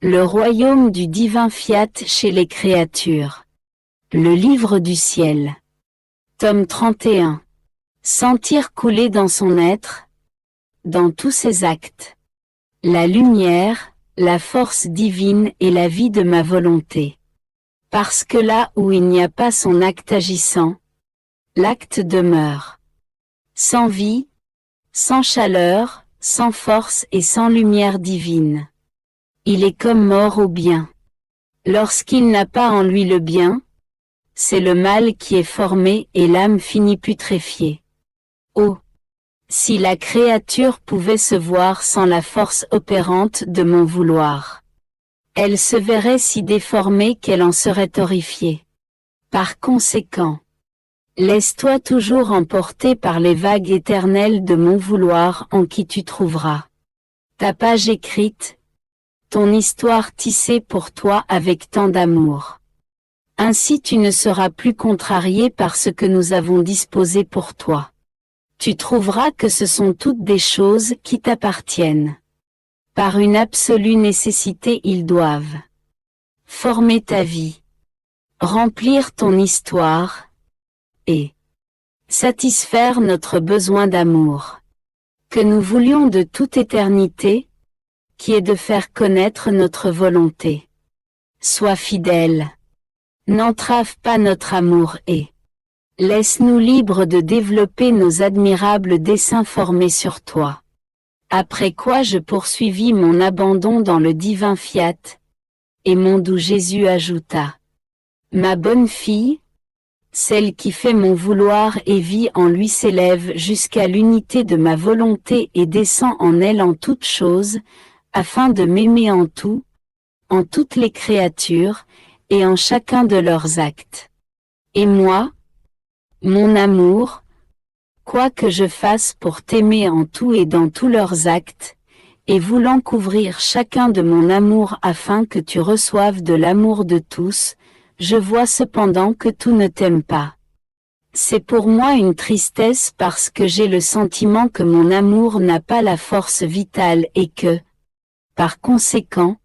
Le royaume du divin fiat chez les créatures. Le livre du ciel. Tome 31. Sentir couler dans son être, dans tous ses actes, la lumière, la force divine et la vie de ma volonté. Parce que là où il n'y a pas son acte agissant, l'acte demeure. Sans vie, sans chaleur, sans force et sans lumière divine. Il est comme mort au bien. Lorsqu'il n'a pas en lui le bien, c'est le mal qui est formé et l'âme finit putréfiée. Oh! Si la créature pouvait se voir sans la force opérante de mon vouloir, elle se verrait si déformée qu'elle en serait horrifiée. Par conséquent, laisse-toi toujours emporter par les vagues éternelles de mon vouloir en qui tu trouveras ta page écrite, ton histoire tissée pour toi avec tant d'amour. Ainsi tu ne seras plus contrarié par ce que nous avons disposé pour toi. Tu trouveras que ce sont toutes des choses qui t'appartiennent. Par une absolue nécessité ils doivent former ta vie, remplir ton histoire, et satisfaire notre besoin d'amour, que nous voulions de toute éternité, qui est de faire connaître notre volonté. Sois fidèle, n'entrave pas notre amour et laisse-nous libres de développer nos admirables desseins formés sur toi. Après quoi je poursuivis mon abandon dans le divin fiat, et mon doux Jésus ajouta: Ma bonne fille, celle qui fait mon vouloir et vit en lui s'élève jusqu'à l'unité de ma volonté et descend en elle en toutes choses, afin de m'aimer en tout, en toutes les créatures, et en chacun de leurs actes. Et moi, mon amour, quoi que je fasse pour t'aimer en tout et dans tous leurs actes, et voulant couvrir chacun de mon amour afin que tu reçoives de l'amour de tous, je vois cependant que tout ne t'aime pas. C'est pour moi une tristesse parce que j'ai le sentiment que mon amour n'a pas la force vitale et que, par conséquent,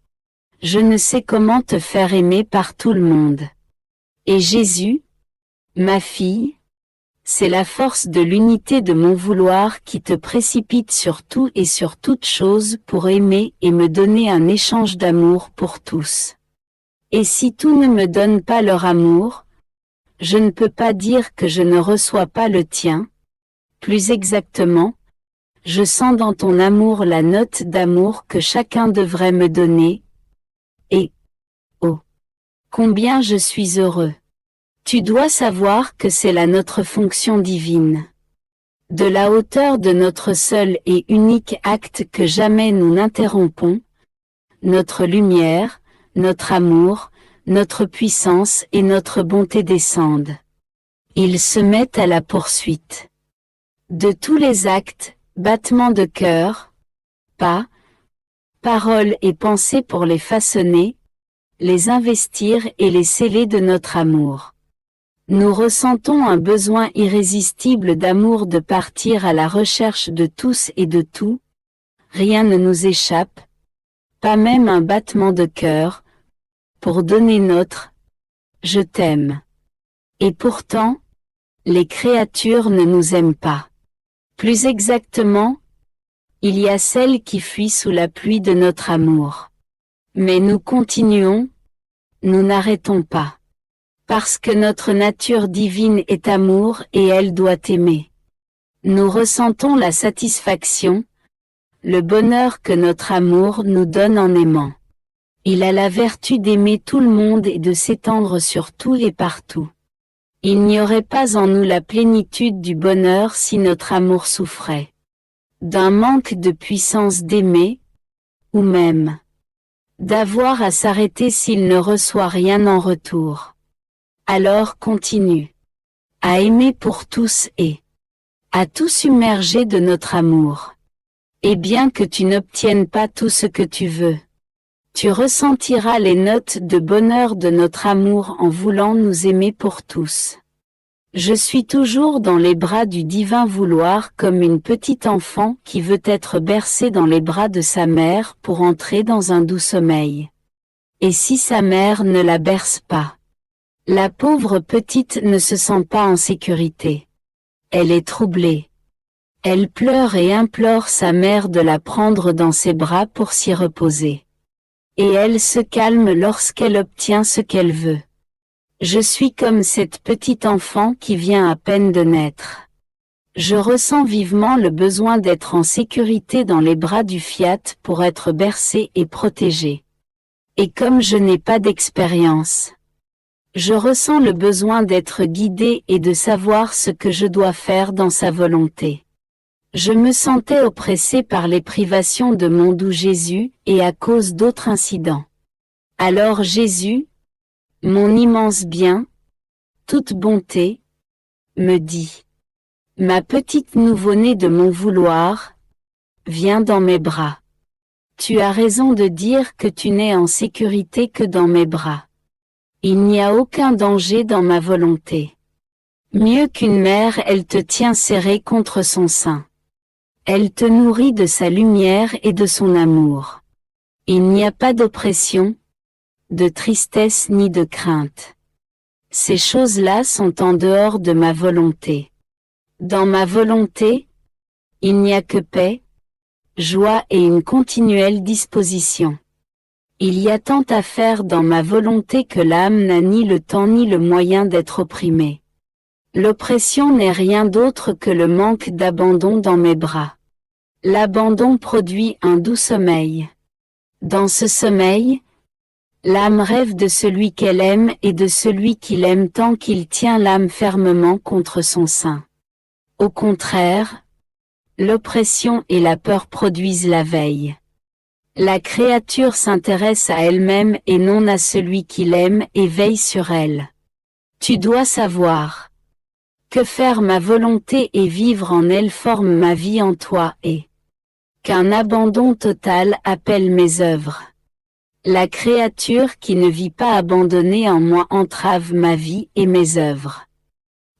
je ne sais comment te faire aimer par tout le monde. Et Jésus, ma fille, c'est la force de l'unité de mon vouloir qui te précipite sur tout et sur toute chose pour aimer et me donner un échange d'amour pour tous. Et si tout ne me donne pas leur amour, je ne peux pas dire que je ne reçois pas le tien. Plus exactement, je sens dans ton amour la note d'amour que chacun devrait me donner. Et, oh, combien je suis heureux! Tu dois savoir que c'est là notre fonction divine. De la hauteur de notre seul et unique acte que jamais nous n'interrompons, notre lumière, notre amour, notre puissance et notre bonté descendent. Ils se mettent à la poursuite de tous les actes, battements de cœur, pas, paroles et pensées pour les façonner, les investir et les sceller de notre amour. Nous ressentons un besoin irrésistible d'amour de partir à la recherche de tous et de tout. Rien ne nous échappe, pas même un battement de cœur, pour donner notre « je t'aime ». Et pourtant, les créatures ne nous aiment pas. Plus exactement, il y a celles qui fuient sous la pluie de notre amour. Mais nous continuons, nous n'arrêtons pas. Parce que notre nature divine est amour et elle doit aimer. Nous ressentons la satisfaction, le bonheur que notre amour nous donne en aimant. Il a la vertu d'aimer tout le monde et de s'étendre sur tout et partout. Il n'y aurait pas en nous la plénitude du bonheur si notre amour souffrait d'un manque de puissance d'aimer, ou même d'avoir à s'arrêter s'il ne reçoit rien en retour. Alors continue à aimer pour tous et à tout submerger de notre amour. Et bien que tu n'obtiennes pas tout ce que tu veux, tu ressentiras les notes de bonheur de notre amour en voulant nous aimer pour tous. Je suis toujours dans les bras du divin vouloir comme une petite enfant qui veut être bercée dans les bras de sa mère pour entrer dans un doux sommeil. Et si sa mère ne la berce pas? La pauvre petite ne se sent pas en sécurité. Elle est troublée. Elle pleure et implore sa mère de la prendre dans ses bras pour s'y reposer. Et elle se calme lorsqu'elle obtient ce qu'elle veut. Je suis comme cette petite enfant qui vient à peine de naître. Je ressens vivement le besoin d'être en sécurité dans les bras du Fiat pour être bercée et protégée. Et comme je n'ai pas d'expérience, je ressens le besoin d'être guidée et de savoir ce que je dois faire dans sa volonté. Je me sentais oppressée par les privations de mon doux Jésus et à cause d'autres incidents. Alors Jésus, mon immense bien, toute bonté, me dit: ma petite nouveau-née de mon vouloir, viens dans mes bras. Tu as raison de dire que tu n'es en sécurité que dans mes bras. Il n'y a aucun danger dans ma volonté. Mieux qu'une mère, elle te tient serrée contre son sein. Elle te nourrit de sa lumière et de son amour. Il n'y a pas d'oppression, de tristesse ni de crainte. Ces choses-là sont en dehors de ma volonté. Dans ma volonté, il n'y a que paix, joie et une continuelle disposition. Il y a tant à faire dans ma volonté que l'âme n'a ni le temps ni le moyen d'être opprimée. L'oppression n'est rien d'autre que le manque d'abandon dans mes bras. L'abandon produit un doux sommeil. Dans ce sommeil, l'âme rêve de celui qu'elle aime et de celui qui l'aime tant qu'il tient l'âme fermement contre son sein. Au contraire, l'oppression et la peur produisent la veille. La créature s'intéresse à elle-même et non à celui qui l'aime et veille sur elle. Tu dois savoir que faire ma volonté et vivre en elle forme ma vie en toi et qu'un abandon total appelle mes œuvres. La créature qui ne vit pas abandonnée en moi entrave ma vie et mes œuvres.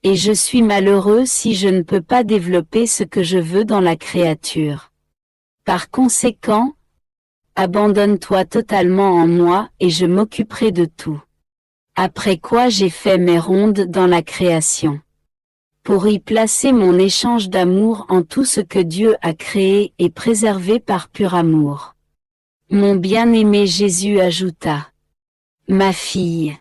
Et je suis malheureux si je ne peux pas développer ce que je veux dans la créature. Par conséquent, abandonne-toi totalement en moi et je m'occuperai de tout. Après quoi j'ai fait mes rondes dans la création. Pour y placer mon échange d'amour en tout ce que Dieu a créé et préservé par pur amour. Mon bien-aimé Jésus ajouta: ma fille,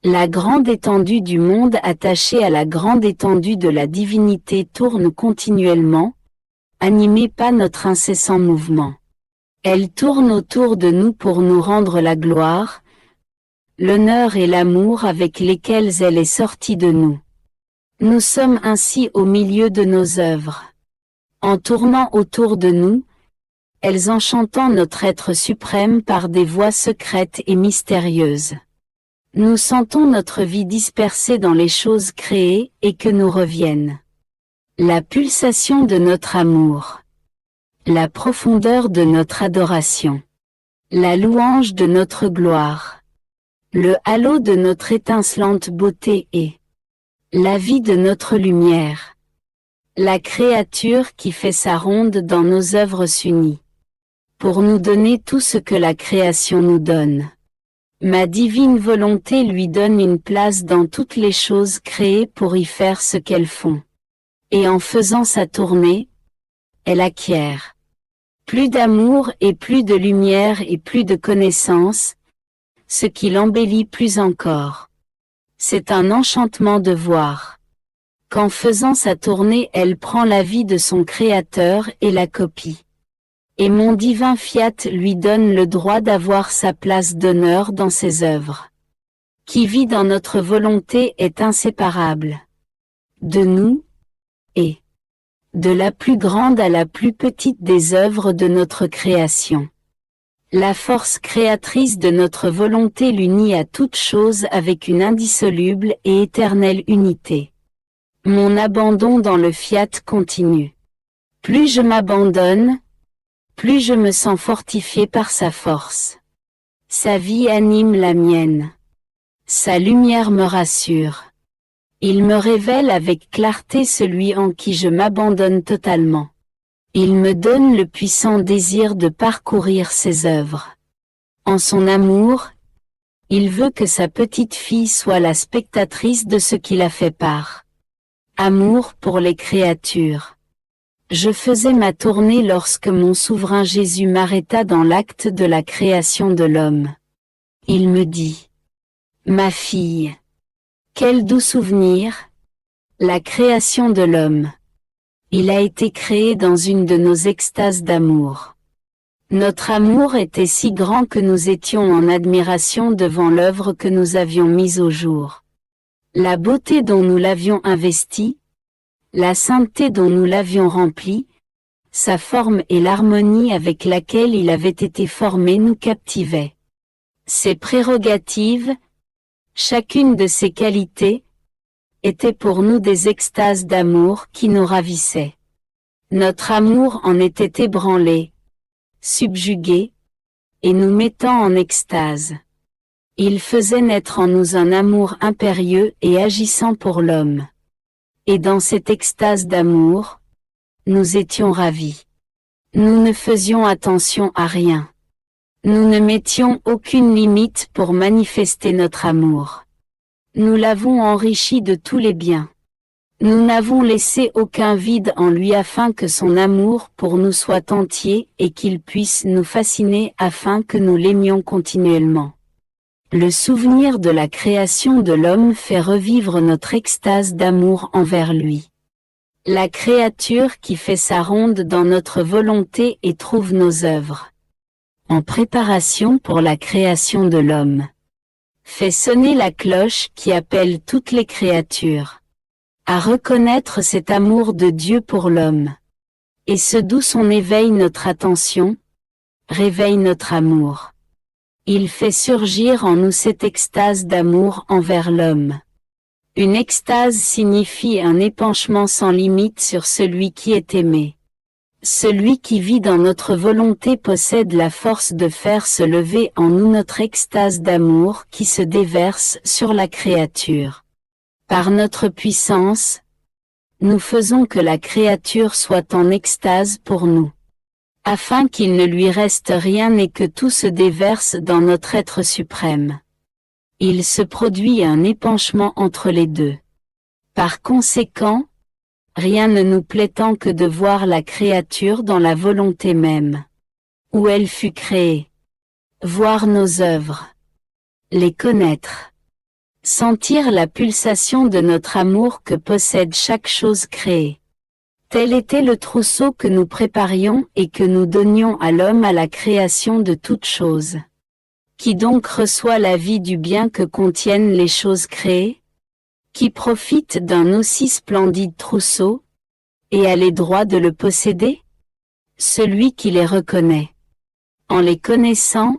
la grande étendue du monde attachée à la grande étendue de la divinité tourne continuellement, animée par notre incessant mouvement. Elle tourne autour de nous pour nous rendre la gloire, l'honneur et l'amour avec lesquels elle est sortie de nous. Nous sommes ainsi au milieu de nos œuvres. En tournant autour de nous, elles enchantant notre être suprême par des voies secrètes et mystérieuses. Nous sentons notre vie dispersée dans les choses créées et que nous reviennent la pulsation de notre amour, la profondeur de notre adoration, la louange de notre gloire, le halo de notre étincelante beauté et la vie de notre lumière. La créature qui fait sa ronde dans nos œuvres s'unit pour nous donner tout ce que la création nous donne. Ma divine volonté lui donne une place dans toutes les choses créées pour y faire ce qu'elles font. Et en faisant sa tournée, elle acquiert plus d'amour et plus de lumière et plus de connaissance, ce qui l'embellit plus encore. C'est un enchantement de voir qu'en faisant sa tournée elle prend la vie de son créateur et la copie. Et mon divin Fiat lui donne le droit d'avoir sa place d'honneur dans ses œuvres. Qui vit dans notre volonté est inséparable de nous, et de la plus grande à la plus petite des œuvres de notre création. La force créatrice de notre volonté l'unit à toute chose avec une indissoluble et éternelle unité. Mon abandon dans le Fiat continue. Plus je m'abandonne, plus je me sens fortifié par sa force. Sa vie anime la mienne. Sa lumière me rassure. Il me révèle avec clarté celui en qui je m'abandonne totalement. Il me donne le puissant désir de parcourir ses œuvres. En son amour, Il veut que sa petite fille soit la spectatrice de ce qu'il a fait part. Amour pour les créatures. Je faisais ma tournée lorsque mon souverain Jésus m'arrêta dans l'acte de la création de l'homme. Il me dit: Ma fille, quel doux souvenir, la création de l'homme. Il a été créé dans une de nos extases d'amour. Notre amour était si grand que nous étions en admiration devant l'œuvre que nous avions mise au jour. La beauté dont nous l'avions investie, la sainteté dont nous l'avions remplie, sa forme et l'harmonie avec laquelle il avait été formé nous captivaient. Ses prérogatives, chacune de ses qualités, étaient pour nous des extases d'amour qui nous ravissaient. Notre amour en était ébranlé, subjugué, et nous mettant en extase. Il faisait naître en nous un amour impérieux et agissant pour l'homme. Et dans cette extase d'amour, nous étions ravis. Nous ne faisions attention à rien. Nous ne mettions aucune limite pour manifester notre amour. Nous l'avons enrichi de tous les biens. Nous n'avons laissé aucun vide en lui afin que son amour pour nous soit entier et qu'il puisse nous fasciner afin que nous l'aimions continuellement. Le souvenir de la création de l'homme fait revivre notre extase d'amour envers lui. La créature qui fait sa ronde dans notre volonté et trouve nos œuvres. En préparation pour la création de l'homme. Fait sonner la cloche qui appelle toutes les créatures. À reconnaître cet amour de Dieu pour l'homme. Et ce d'où son éveille notre attention, réveille notre amour. Il fait surgir en nous cette extase d'amour envers l'homme. Une extase signifie un épanchement sans limite sur celui qui est aimé. Celui qui vit dans notre volonté possède la force de faire se lever en nous notre extase d'amour qui se déverse sur la créature. Par notre puissance, nous faisons que la créature soit en extase pour nous. Afin qu'il ne lui reste rien et que tout se déverse dans notre être suprême. Il se produit un épanchement entre les deux. Par conséquent, rien ne nous plaît tant que de voir la créature dans la volonté même, où elle fut créée. Voir nos œuvres. Les connaître. Sentir la pulsation de notre amour que possède chaque chose créée. Tel était le trousseau que nous préparions et que nous donnions à l'homme à la création de toutes choses. Qui donc reçoit la vie du bien que contiennent les choses créées? Qui profite d'un aussi splendide trousseau, et a les droits de le posséder? Celui qui les reconnaît. En les connaissant,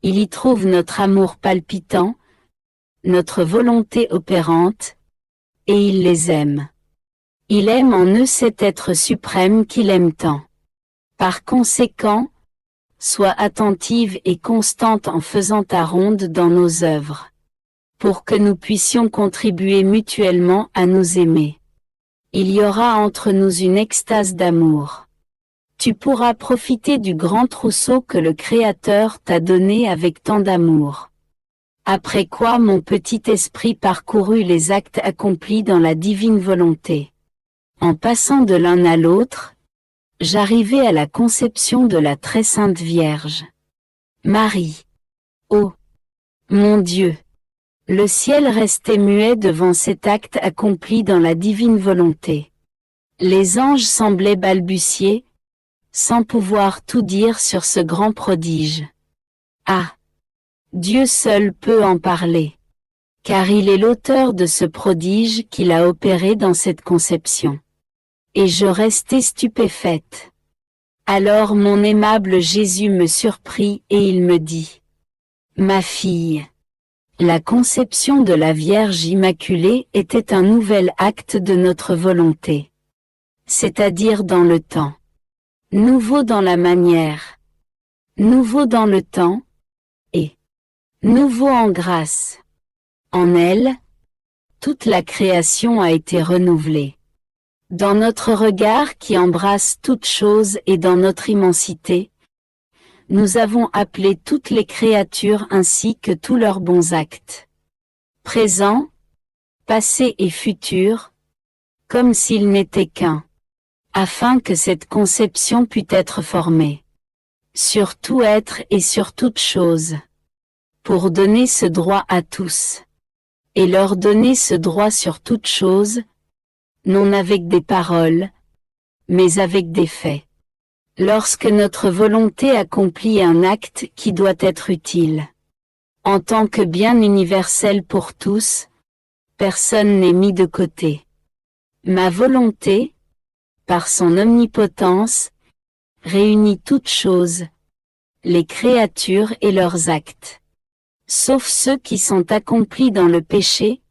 il y trouve notre amour palpitant, notre volonté opérante, et il les aime. Il aime en eux cet être suprême qu'il aime tant. Par conséquent, sois attentive et constante en faisant ta ronde dans nos œuvres, pour que nous puissions contribuer mutuellement à nous aimer. Il y aura entre nous une extase d'amour. Tu pourras profiter du grand trousseau que le Créateur t'a donné avec tant d'amour. Après quoi mon petit esprit parcourut les actes accomplis dans la divine volonté. En passant de l'un à l'autre, j'arrivai à la conception de la très sainte Vierge. Marie. Oh! Mon Dieu! Le ciel restait muet devant cet acte accompli dans la divine volonté. Les anges semblaient balbutier, sans pouvoir tout dire sur ce grand prodige. Ah! Dieu seul peut en parler. Car il est l'auteur de ce prodige qu'il a opéré dans cette conception. Et je restai stupéfaite. Alors mon aimable Jésus me surprit et il me dit: Ma fille, la conception de la Vierge Immaculée était un nouvel acte de notre volonté. C'est-à-dire dans le temps. Nouveau dans la manière. Nouveau dans le temps. Et nouveau en grâce. En elle, toute la création a été renouvelée. Dans notre regard qui embrasse toute chose et dans notre immensité, nous avons appelé toutes les créatures ainsi que tous leurs bons actes. Présent, passé et futur, comme s'ils n'étaient qu'un, afin que cette conception pût être formée. Sur tout être et sur toute chose. Pour donner ce droit à tous. Et leur donner ce droit sur toute chose, non avec des paroles, mais avec des faits. Lorsque notre volonté accomplit un acte qui doit être utile. En tant que bien universel pour tous, personne n'est mis de côté. Ma volonté, par son omnipotence, réunit toutes choses, les créatures et leurs actes. Sauf ceux qui sont accomplis dans le péché,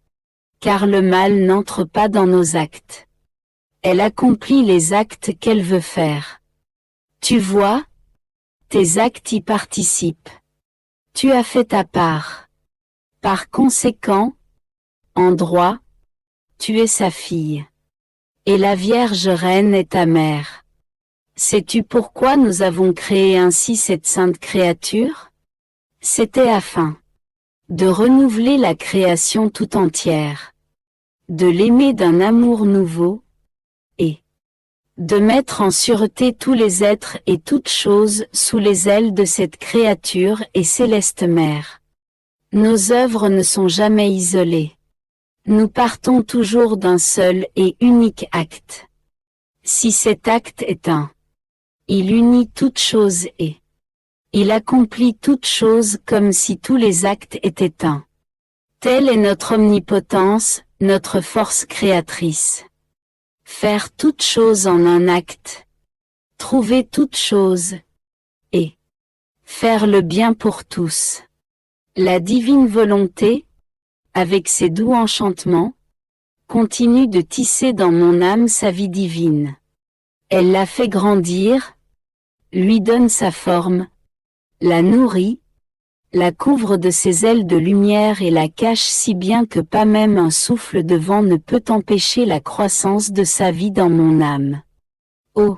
car le mal n'entre pas dans nos actes. Elle accomplit les actes qu'elle veut faire. Tu vois, tes actes y participent. Tu as fait ta part. Par conséquent, en droit, tu es sa fille. Et la Vierge Reine est ta mère. Sais-tu pourquoi nous avons créé ainsi cette sainte créature? C'était afin de renouveler la création tout entière, de l'aimer d'un amour nouveau, et de mettre en sûreté tous les êtres et toutes choses sous les ailes de cette créature et céleste mère. Nos œuvres ne sont jamais isolées. Nous partons toujours d'un seul et unique acte. Si cet acte est un, il unit toutes choses et il accomplit toutes choses comme si tous les actes étaient un. Telle est notre omnipotence, notre force créatrice. Faire toutes choses en un acte, trouver toutes choses, et faire le bien pour tous. La divine volonté, avec ses doux enchantements, continue de tisser dans mon âme sa vie divine. Elle la fait grandir, lui donne sa forme, la nourrit, la couvre de ses ailes de lumière et la cache si bien que pas même un souffle de vent ne peut empêcher la croissance de sa vie dans mon âme. Oh!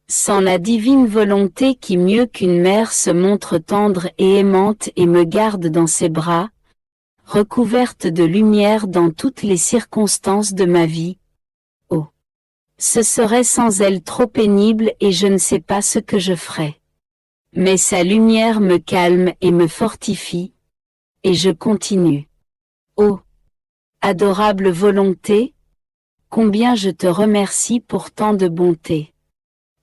Sans la divine volonté qui mieux qu'une mère se montre tendre et aimante et me garde dans ses bras, recouverte de lumière dans toutes les circonstances de ma vie. Oh! Ce serait sans elle trop pénible et je ne sais pas ce que je ferais. Mais sa lumière me calme et me fortifie, et je continue. Oh! Adorable volonté, combien je te remercie pour tant de bonté.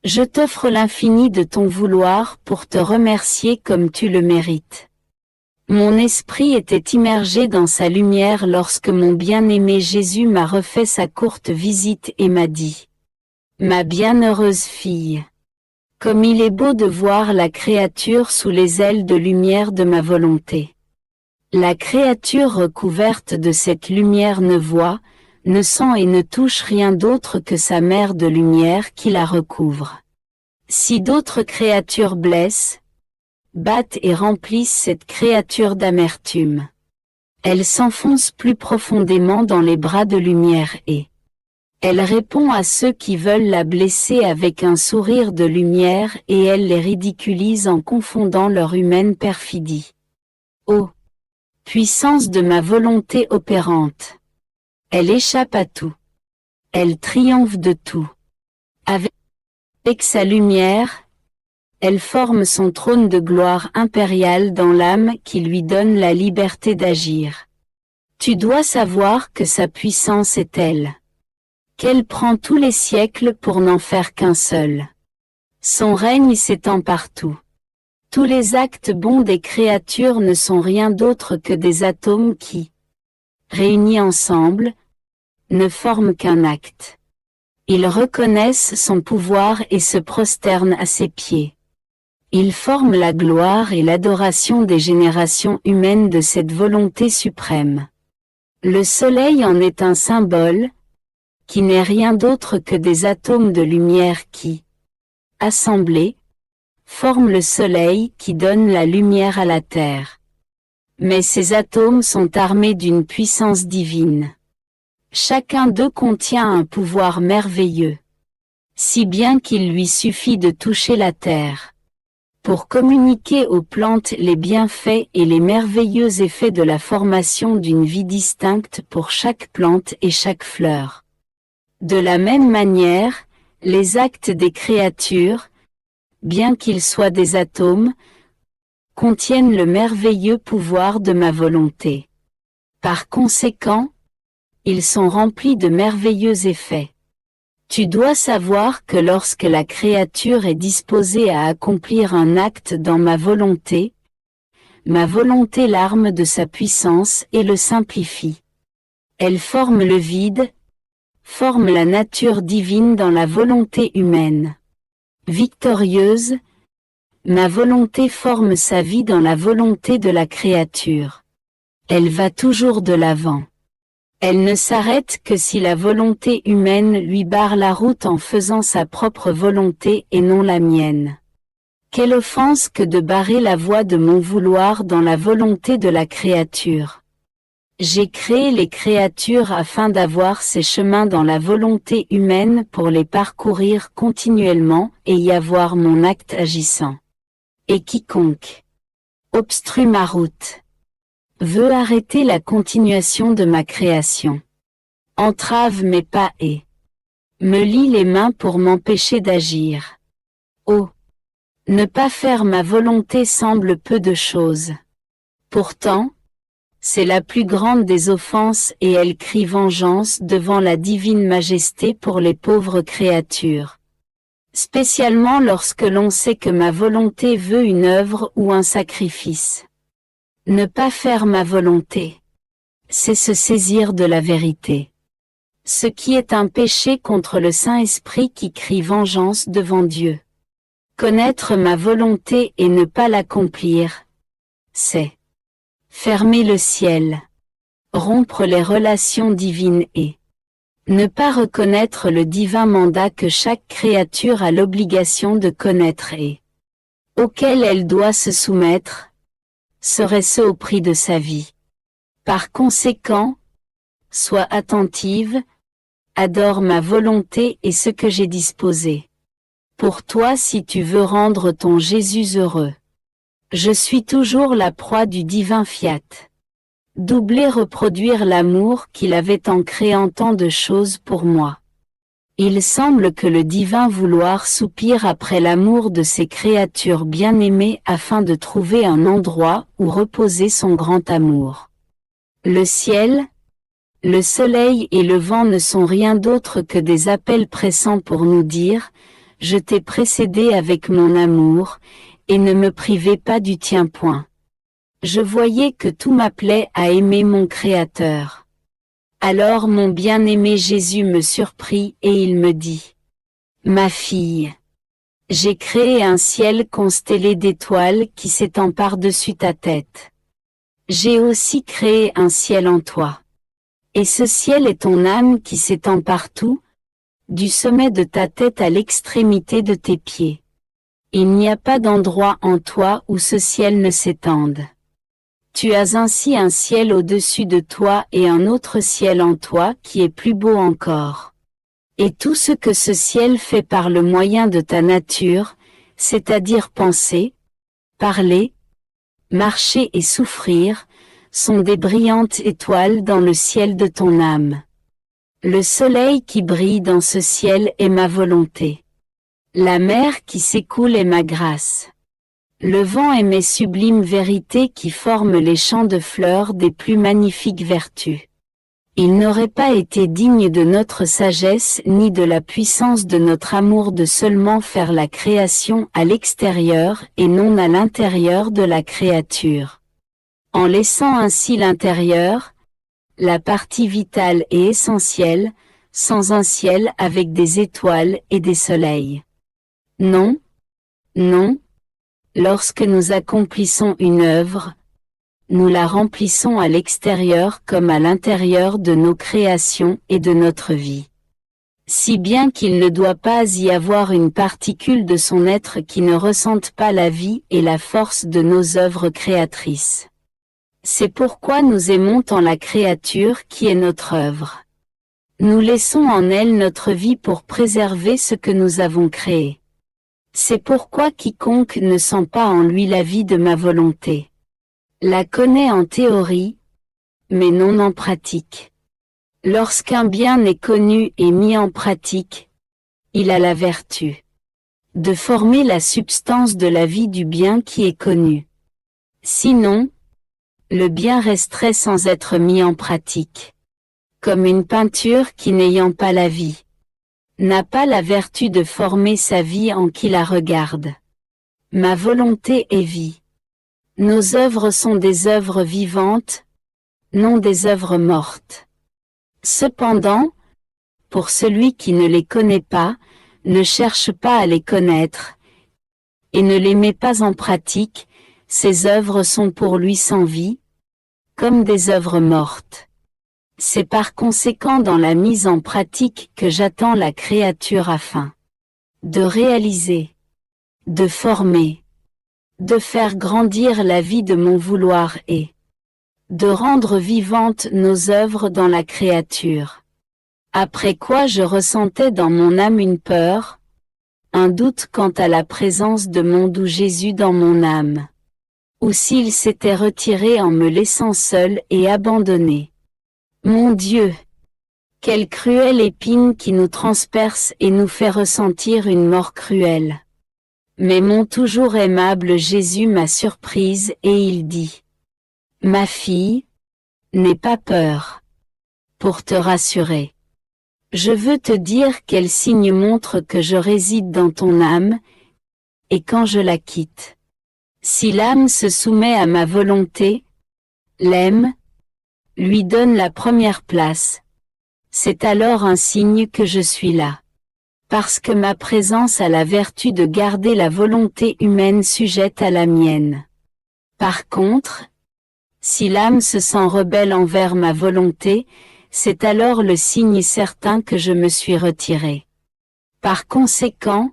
Je t'offre l'infini de ton vouloir pour te remercier comme tu le mérites. Mon esprit était immergé dans sa lumière lorsque mon bien-aimé Jésus m'a refait sa courte visite et m'a dit: Ma bienheureuse fille, comme il est beau de voir la créature sous les ailes de lumière de ma volonté. La créature recouverte de cette lumière ne voit, ne sent et ne touche rien d'autre que sa mère de lumière qui la recouvre. Si d'autres créatures blessent, battent et remplissent cette créature d'amertume, elle s'enfonce plus profondément dans les bras de lumière et elle répond à ceux qui veulent la blesser avec un sourire de lumière et elle les ridiculise en confondant leur humaine perfidie. Ô puissance de ma volonté opérante! Elle échappe à tout. Elle triomphe de tout. Avec sa lumière, elle forme son trône de gloire impériale dans l'âme qui lui donne la liberté d'agir. Tu dois savoir que sa puissance est telle qu'elle prend tous les siècles pour n'en faire qu'un seul. Son règne s'étend partout. Tous les actes bons des créatures ne sont rien d'autre que des atomes qui, réunis ensemble, ne forment qu'un acte. Ils reconnaissent son pouvoir et se prosternent à ses pieds. Ils forment la gloire et l'adoration des générations humaines de cette volonté suprême. Le soleil en est un symbole, qui n'est rien d'autre que des atomes de lumière qui, assemblés, forment le soleil qui donne la lumière à la terre. Mais ces atomes sont armés d'une puissance divine. Chacun d'eux contient un pouvoir merveilleux, si bien qu'il lui suffit de toucher la terre. pour communiquer aux plantes les bienfaits et les merveilleux effets de la formation d'une vie distincte pour chaque plante et chaque fleur. De la même manière, les actes des créatures, bien qu'ils soient des atomes, contiennent le merveilleux pouvoir de ma volonté. Par conséquent, ils sont remplis de merveilleux effets. Tu dois savoir que lorsque la créature est disposée à accomplir un acte dans ma volonté l'arme de sa puissance et le simplifie. Elle forme le vide, forme la nature divine dans la volonté humaine. Victorieuse, ma volonté forme sa vie dans la volonté de la créature. Elle va toujours de l'avant. Elle ne s'arrête que si la volonté humaine lui barre la route en faisant sa propre volonté et non la mienne. Quelle offense que de barrer la voie de mon vouloir dans la volonté de la créature. J'ai créé les créatures afin d'avoir ces chemins dans la volonté humaine pour les parcourir continuellement et y avoir mon acte agissant. Et quiconque obstrue ma route veut arrêter la continuation de ma création, entrave mes pas et me lie les mains pour m'empêcher d'agir. Oh! Ne pas faire ma volonté semble peu de chose. Pourtant, c'est la plus grande des offenses et elle crie vengeance devant la divine majesté pour les pauvres créatures. Spécialement lorsque l'on sait que ma volonté veut une œuvre ou un sacrifice. Ne pas faire ma volonté, c'est se saisir de la vérité. Ce qui est un péché contre le Saint-Esprit qui crie vengeance devant Dieu. Connaître ma volonté et ne pas l'accomplir, c'est fermer le ciel, rompre les relations divines et ne pas reconnaître le divin mandat que chaque créature a l'obligation de connaître et auquel elle doit se soumettre, serait ce au prix de sa vie. Par conséquent, sois attentive, adore ma volonté et ce que j'ai disposé. Pour toi si tu veux rendre ton Jésus heureux. Je suis toujours la proie du divin fiat. Doubler reproduire l'amour qu'il avait en créant tant de choses pour moi. Il semble que le divin vouloir soupire après l'amour de ses créatures bien-aimées afin de trouver un endroit où reposer son grand amour. Le ciel, le soleil et le vent ne sont rien d'autre que des appels pressants pour nous dire « Je t'ai précédé avec mon amour, et ne me privez pas du tien point. » Je voyais que tout m'appelait à aimer mon Créateur. Alors mon bien-aimé Jésus me surprit et il me dit « Ma fille, j'ai créé un ciel constellé d'étoiles qui s'étend par-dessus ta tête. J'ai aussi créé un ciel en toi. Et ce ciel est ton âme qui s'étend partout, du sommet de ta tête à l'extrémité de tes pieds. Il n'y a pas d'endroit en toi où ce ciel ne s'étende. Tu as ainsi un ciel au-dessus de toi et un autre ciel en toi qui est plus beau encore. Et tout ce que ce ciel fait par le moyen de ta nature, c'est-à-dire penser, parler, marcher et souffrir, sont des brillantes étoiles dans le ciel de ton âme. Le soleil qui brille dans ce ciel est ma volonté. La mer qui s'écoule est ma grâce. Le vent est mes sublimes vérités qui forment les champs de fleurs des plus magnifiques vertus. Il n'aurait pas été digne de notre sagesse ni de la puissance de notre amour de seulement faire la création à l'extérieur et non à l'intérieur de la créature. En laissant ainsi l'intérieur, la partie vitale et essentielle, sans un ciel avec des étoiles et des soleils. Non, non. Lorsque nous accomplissons une œuvre, nous la remplissons à l'extérieur comme à l'intérieur de nos créations et de notre vie. Si bien qu'il ne doit pas y avoir une particule de son être qui ne ressente pas la vie et la force de nos œuvres créatrices. C'est pourquoi nous aimons tant la créature qui est notre œuvre. Nous laissons en elle notre vie pour préserver ce que nous avons créé. C'est pourquoi quiconque ne sent pas en lui la vie de ma volonté la connaît en théorie, mais non en pratique. Lorsqu'un bien est connu et mis en pratique, il a la vertu de former la substance de la vie du bien qui est connu. Sinon, le bien resterait sans être mis en pratique. Comme une peinture qui n'ayant pas la vie, n'a pas la vertu de former sa vie en qui la regarde. Ma volonté est vie. Nos œuvres sont des œuvres vivantes, non des œuvres mortes. Cependant, pour celui qui ne les connaît pas, ne cherche pas à les connaître, et ne les met pas en pratique, ces œuvres sont pour lui sans vie, comme des œuvres mortes. C'est par conséquent dans la mise en pratique que j'attends la créature afin de réaliser, de former, de faire grandir la vie de mon vouloir et de rendre vivantes nos œuvres dans la créature. Après quoi je ressentais dans mon âme une peur, un doute quant à la présence de mon doux Jésus dans mon âme, ou s'il s'était retiré en me laissant seul et abandonné. Mon Dieu! Quelle cruelle épine qui nous transperce et nous fait ressentir une mort cruelle. Mais mon toujours aimable Jésus m'a surprise et il dit: Ma fille, n'aie pas peur. Pour te rassurer, je veux te dire quel signe montre que je réside dans ton âme, et quand je la quitte. Si l'âme se soumet à ma volonté, l'aime, lui donne la première place, c'est alors un signe que je suis là. Parce que ma présence a la vertu de garder la volonté humaine sujette à la mienne. Par contre, si l'âme se sent rebelle envers ma volonté, c'est alors le signe certain que je me suis retiré. Par conséquent,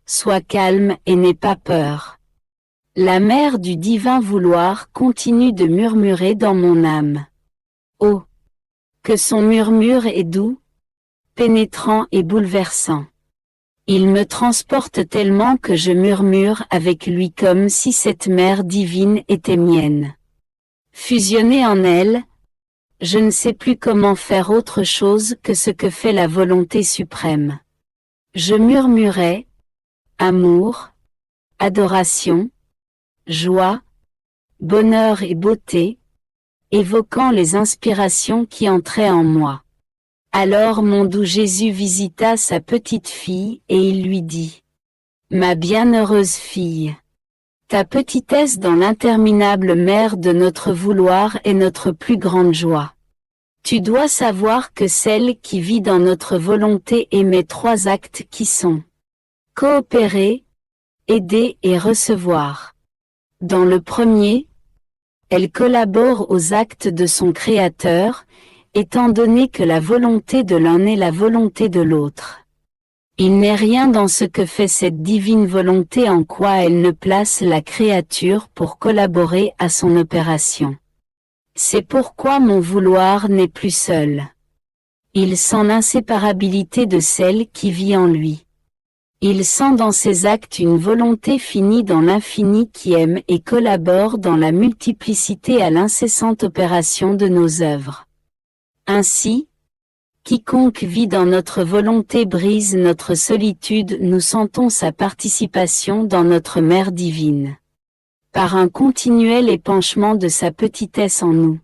sois calme et n'aie pas peur. La mère du divin vouloir continue de murmurer dans mon âme. Oh! Que son murmure est doux, pénétrant et bouleversant. Il me transporte tellement que je murmure avec lui comme si cette mère divine était mienne. Fusionnée en elle, je ne sais plus comment faire autre chose que ce que fait la volonté suprême. Je murmurais, amour, adoration, joie, bonheur et beauté, évoquant les inspirations qui entraient en moi. Alors mon doux Jésus visita sa petite fille et il lui dit: Ma bienheureuse fille, ta petitesse dans l'interminable mer de notre vouloir est notre plus grande joie. Tu dois savoir que celle qui vit dans notre volonté émet 3 actes qui sont coopérer, aider et recevoir. Dans le premier, elle collabore aux actes de son Créateur, étant donné que la volonté de l'un est la volonté de l'autre. Il n'est rien dans ce que fait cette divine volonté en quoi elle ne place la créature pour collaborer à son opération. C'est pourquoi mon vouloir n'est plus seul. Il sent l'inséparabilité de celle qui vit en lui. Il sent dans ses actes une volonté finie dans l'infini qui aime et collabore dans la multiplicité à l'incessante opération de nos œuvres. Ainsi, quiconque vit dans notre volonté brise notre solitude, nous sentons sa participation dans notre mère divine. Par un continuel épanchement de sa petitesse en nous,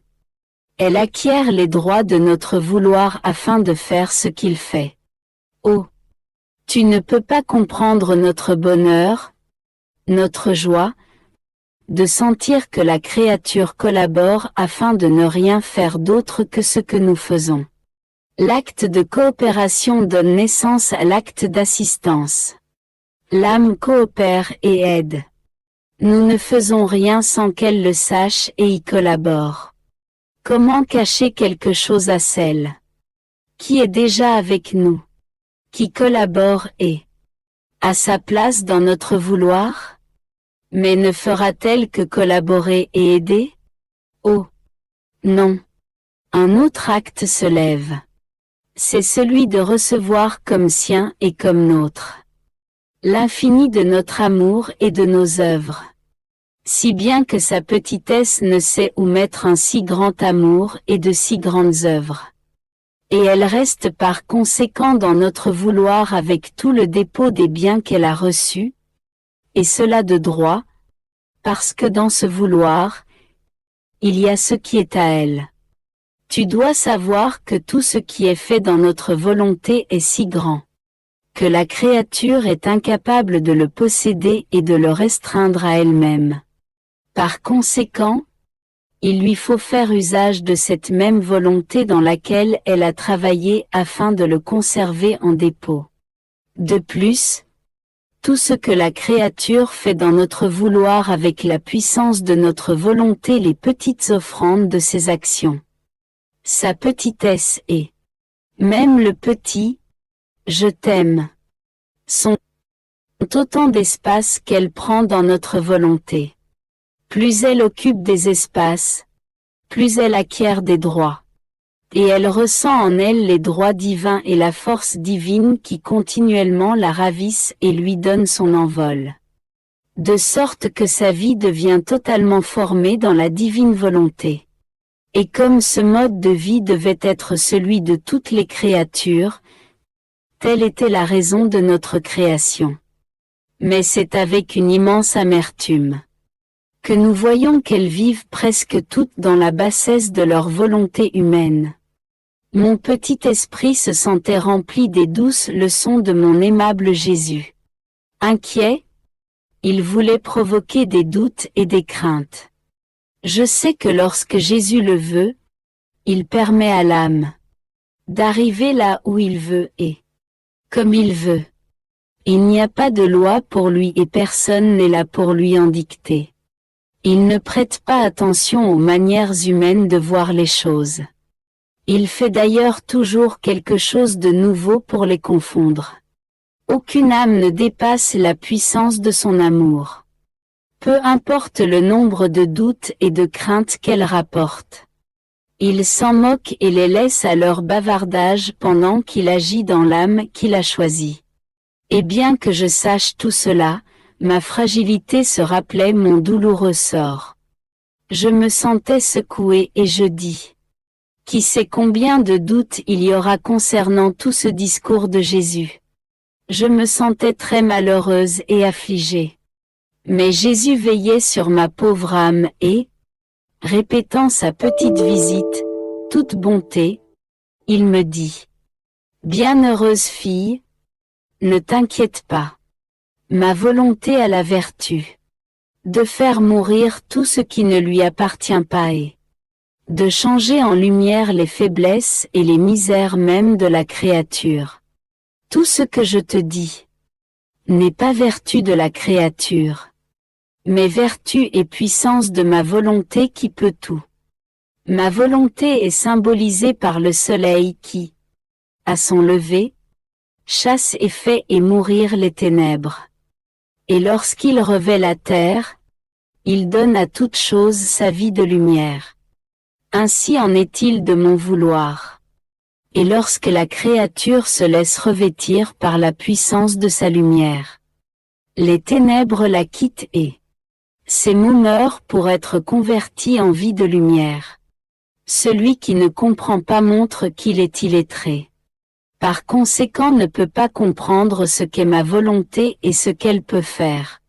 elle acquiert les droits de notre vouloir afin de faire ce qu'il fait. Oh! Tu ne peux pas comprendre notre bonheur, notre joie, de sentir que la créature collabore afin de ne rien faire d'autre que ce que nous faisons. L'acte de coopération donne naissance à l'acte d'assistance. L'âme coopère et aide. Nous ne faisons rien sans qu'elle le sache et y collabore. Comment cacher quelque chose à celle qui est déjà avec nous, qui collabore et a sa place dans notre vouloir? Mais ne fera-t-elle que collaborer et aider? Oh! Non! Un autre acte se lève. C'est celui de recevoir comme sien et comme nôtre. l'infini de notre amour et de nos œuvres. Si bien que sa petitesse ne sait où mettre un si grand amour et de si grandes œuvres. Et elle reste par conséquent dans notre vouloir avec tout le dépôt des biens qu'elle a reçus, et cela de droit, parce que dans ce vouloir, il y a ce qui est à elle. Tu dois savoir que tout ce qui est fait dans notre volonté est si grand, que la créature est incapable de le posséder et de le restreindre à elle-même. Par conséquent, il lui faut faire usage de cette même volonté dans laquelle elle a travaillé afin de le conserver en dépôt. De plus, tout ce que la créature fait dans notre vouloir avec la puissance de notre volonté, les petites offrandes de ses actions. Sa petitesse et même le petit « je t'aime » sont autant d'espace qu'elle prend dans notre volonté. Plus elle occupe des espaces, plus elle acquiert des droits. Et elle ressent en elle les droits divins et la force divine qui continuellement la ravissent et lui donnent son envol. De sorte que sa vie devient totalement formée dans la divine volonté. Et comme ce mode de vie devait être celui de toutes les créatures, telle était la raison de notre création. Mais c'est avec une immense amertume que nous voyons qu'elles vivent presque toutes dans la bassesse de leur volonté humaine. Mon petit esprit se sentait rempli des douces leçons de mon aimable Jésus. Inquiet, il voulait provoquer des doutes et des craintes. Je sais que lorsque Jésus le veut, il permet à l'âme d'arriver là où il veut et comme il veut. Il n'y a pas de loi pour lui et personne n'est là pour lui en dicter. Il ne prête pas attention aux manières humaines de voir les choses. Il fait d'ailleurs toujours quelque chose de nouveau pour les confondre. Aucune âme ne dépasse la puissance de son amour. Peu importe le nombre de doutes et de craintes qu'elle rapporte. Il s'en moque et les laisse à leur bavardage pendant qu'il agit dans l'âme qu'il a choisie. Et bien que je sache tout cela, ma fragilité se rappelait mon douloureux sort. Je me sentais secouée et je dis: qui sait combien de doutes il y aura concernant tout ce discours de Jésus. Je me sentais très malheureuse et affligée. Mais Jésus veillait sur ma pauvre âme et, répétant sa petite visite, toute bonté, il me dit: bienheureuse fille, ne t'inquiète pas. Ma volonté a la vertu de faire mourir tout ce qui ne lui appartient pas et de changer en lumière les faiblesses et les misères même de la créature. Tout ce que je te dis n'est pas vertu de la créature, mais vertu et puissance de ma volonté qui peut tout. Ma volonté est symbolisée par le soleil qui, à son lever, chasse et fait et mourir les ténèbres. Et lorsqu'il revêt la terre, il donne à toute chose sa vie de lumière. Ainsi en est-il de mon vouloir. Et lorsque la créature se laisse revêtir par la puissance de sa lumière, les ténèbres la quittent et ses mots meurent pour être convertis en vie de lumière. Celui qui ne comprend pas montre qu'il est illettré. Par conséquent ne peut pas comprendre ce qu'est ma volonté et ce qu'elle peut faire.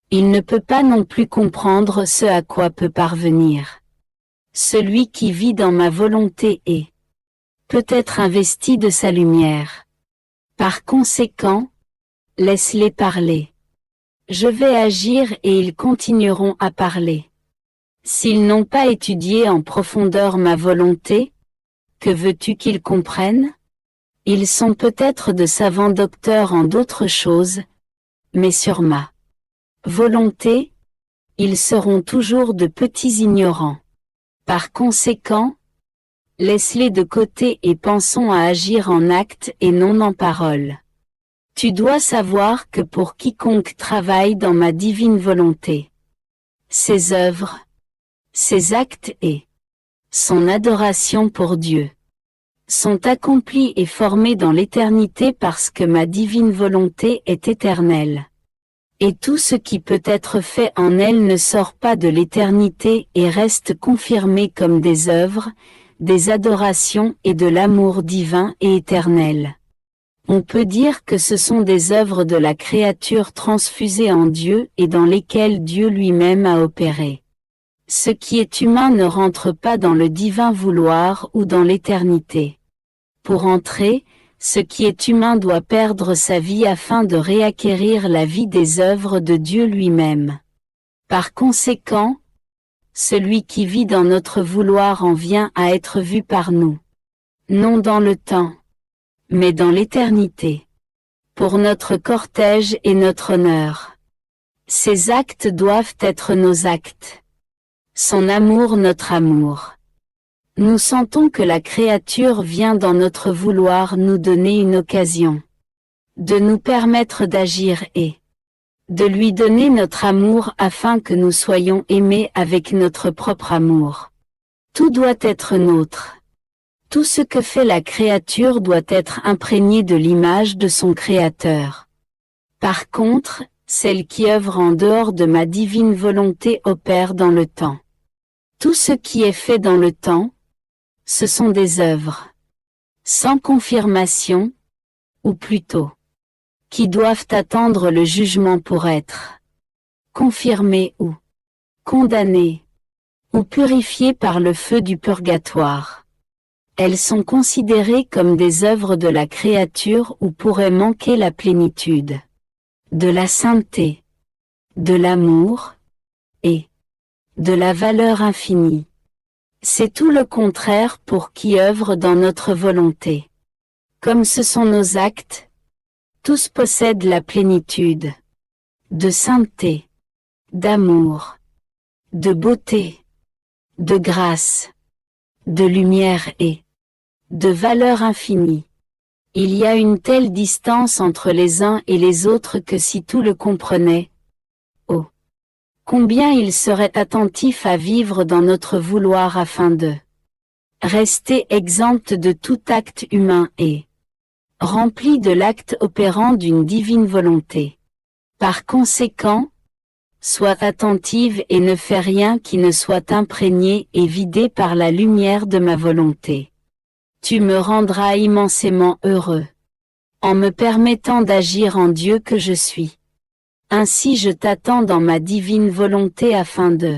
Il ne peut pas non plus comprendre ce à quoi peut parvenir. Celui qui vit dans ma volonté est peut être investi de sa lumière. Par conséquent, laisse-les parler. Je vais agir et ils continueront à parler. S'ils n'ont pas étudié en profondeur ma volonté, que veux-tu qu'ils comprennent? Ils sont peut-être de savants docteurs en d'autres choses, mais sur ma volonté, ils seront toujours de petits ignorants. Par conséquent, laisse-les de côté et pensons à agir en actes et non en paroles. Tu dois savoir que pour quiconque travaille dans ma divine volonté, ses œuvres, ses actes et son adoration pour Dieu sont accomplies et formées dans l'éternité parce que ma divine volonté est éternelle. Et tout ce qui peut être fait en elle ne sort pas de l'éternité et reste confirmé comme des œuvres, des adorations et de l'amour divin et éternel. On peut dire que ce sont des œuvres de la créature transfusées en Dieu et dans lesquelles Dieu lui-même a opéré. Ce qui est humain ne rentre pas dans le divin vouloir ou dans l'éternité. Pour entrer, ce qui est humain doit perdre sa vie afin de réacquérir la vie des œuvres de Dieu lui-même. Par conséquent, celui qui vit dans notre vouloir en vient à être vu par nous. Non dans le temps, mais dans l'éternité. Pour notre cortège et notre honneur. Ses actes doivent être nos actes. Son amour notre amour. Nous sentons que la créature vient dans notre vouloir nous donner une occasion. De nous permettre d'agir et de lui donner notre amour afin que nous soyons aimés avec notre propre amour. Tout doit être nôtre. Tout ce que fait la créature doit être imprégné de l'image de son Créateur. Par contre, celle qui œuvre en dehors de ma divine volonté opère dans le temps. Tout ce qui est fait dans le temps, ce sont des œuvres sans confirmation, ou plutôt, qui doivent attendre le jugement pour être confirmées ou condamnées, ou purifiées par le feu du purgatoire. Elles sont considérées comme des œuvres de la créature où pourrait manquer la plénitude de la sainteté, de l'amour, et de la valeur infinie. C'est tout le contraire pour qui œuvre dans notre volonté. Comme ce sont nos actes, tous possèdent la plénitude de sainteté, d'amour, de beauté, de grâce, de lumière et de valeur infinie. Il y a une telle distance entre les uns et les autres que si tout le comprenait, oh, combien il serait attentif à vivre dans notre vouloir afin de rester exempt de tout acte humain et rempli de l'acte opérant d'une divine volonté. Par conséquent, sois attentive et ne fais rien qui ne soit imprégné et vidé par la lumière de ma volonté. Tu me rendras immensément heureux, en me permettant d'agir en Dieu que je suis. Ainsi je t'attends dans ma divine volonté afin de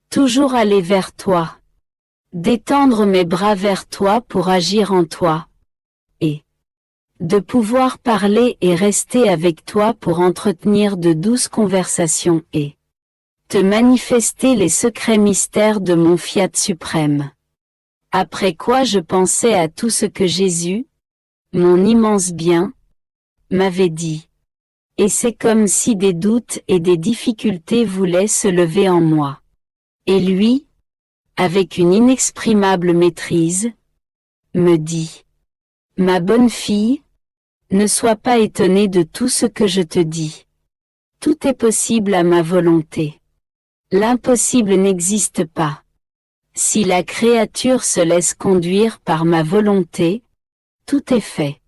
toujours aller vers toi, d'étendre mes bras vers toi pour agir en toi, et de pouvoir parler et rester avec toi pour entretenir de douces conversations et te manifester les secrets mystères de mon fiat suprême. Après quoi je pensais à tout ce que Jésus, mon immense bien, m'avait dit. Et c'est comme si des doutes et des difficultés voulaient se lever en moi. Et lui, avec une inexprimable maîtrise, me dit, « Ma bonne fille, ne sois pas étonnée de tout ce que je te dis. Tout est possible à ma volonté. L'impossible n'existe pas. Si la créature se laisse conduire par ma volonté, tout est fait.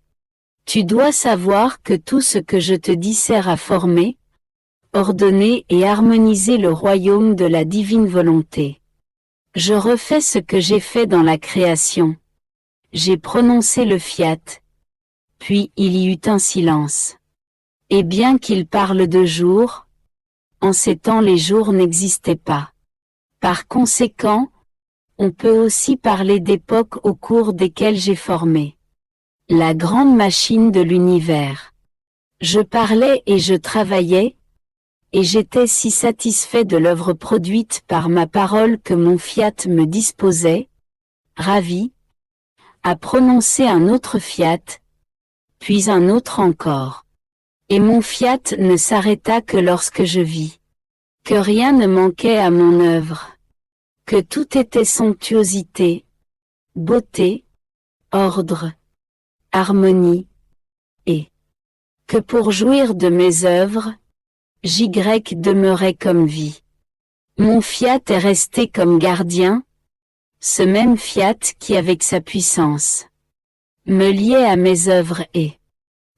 Tu dois savoir que tout ce que je te dis sert à former, ordonner et harmoniser le royaume de la divine volonté. Je refais ce que j'ai fait dans la création. J'ai prononcé le fiat. Puis il y eut un silence. Et bien qu'il parle de jours, en ces temps les jours n'existaient pas. Par conséquent, on peut aussi parler d'époques au cours desquelles j'ai formé la grande machine de l'univers. Je parlais et je travaillais, et j'étais si satisfait de l'œuvre produite par ma parole que mon fiat me disposait, ravi, à prononcer un autre fiat, puis un autre encore. Et mon fiat ne s'arrêta que lorsque je vis que rien ne manquait à mon œuvre, que tout était somptuosité, beauté, ordre, harmonie, et que pour jouir de mes œuvres, j'y demeurait comme vie. Mon fiat est resté comme gardien, ce même fiat qui avec sa puissance me liait à mes œuvres et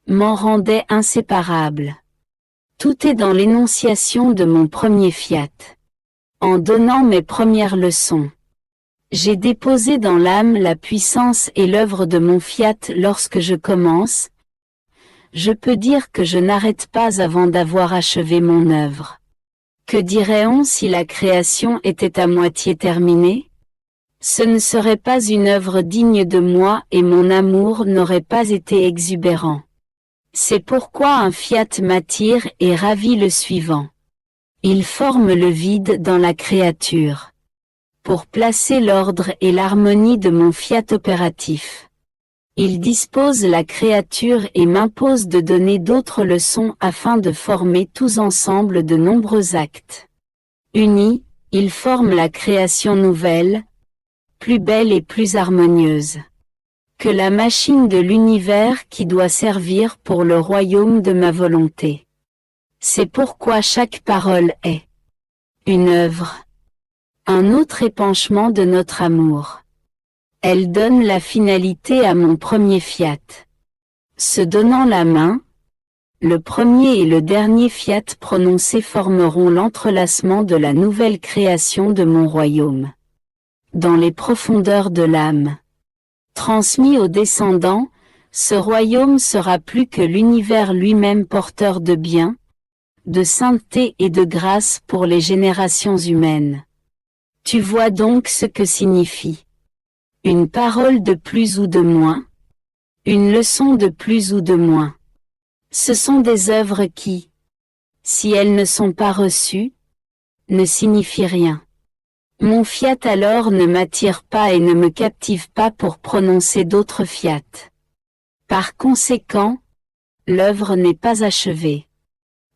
m'en rendait inséparable. Tout est dans l'énonciation de mon premier fiat. En donnant mes premières leçons, j'ai déposé dans l'âme la puissance et l'œuvre de mon fiat. Lorsque je commence, je peux dire que je n'arrête pas avant d'avoir achevé mon œuvre. Que dirait-on si la création était à moitié terminée? Ce ne serait pas une œuvre digne de moi et mon amour n'aurait pas été exubérant. C'est pourquoi un fiat m'attire et ravit le suivant. Il forme le vide dans la créature, pour placer l'ordre et l'harmonie de mon fiat opératif. Il dispose la créature et m'impose de donner d'autres leçons afin de former tous ensemble de nombreux actes. Unis, ils forment la création nouvelle, plus belle et plus harmonieuse que la machine de l'univers qui doit servir pour le royaume de ma volonté. C'est pourquoi chaque parole est une œuvre, un autre épanchement de notre amour. Elle donne la finalité à mon premier fiat. Se donnant la main, le premier et le dernier fiat prononcés formeront l'entrelacement de la nouvelle création de mon royaume. Dans les profondeurs de l'âme, transmis aux descendants, ce royaume sera plus que l'univers lui-même porteur de bien, de sainteté et de grâce pour les générations humaines. Tu vois donc ce que signifie une parole de plus ou de moins, une leçon de plus ou de moins. Ce sont des œuvres qui, si elles ne sont pas reçues, ne signifient rien. Mon fiat alors ne m'attire pas et ne me captive pas pour prononcer d'autres fiat. Par conséquent, l'œuvre n'est pas achevée.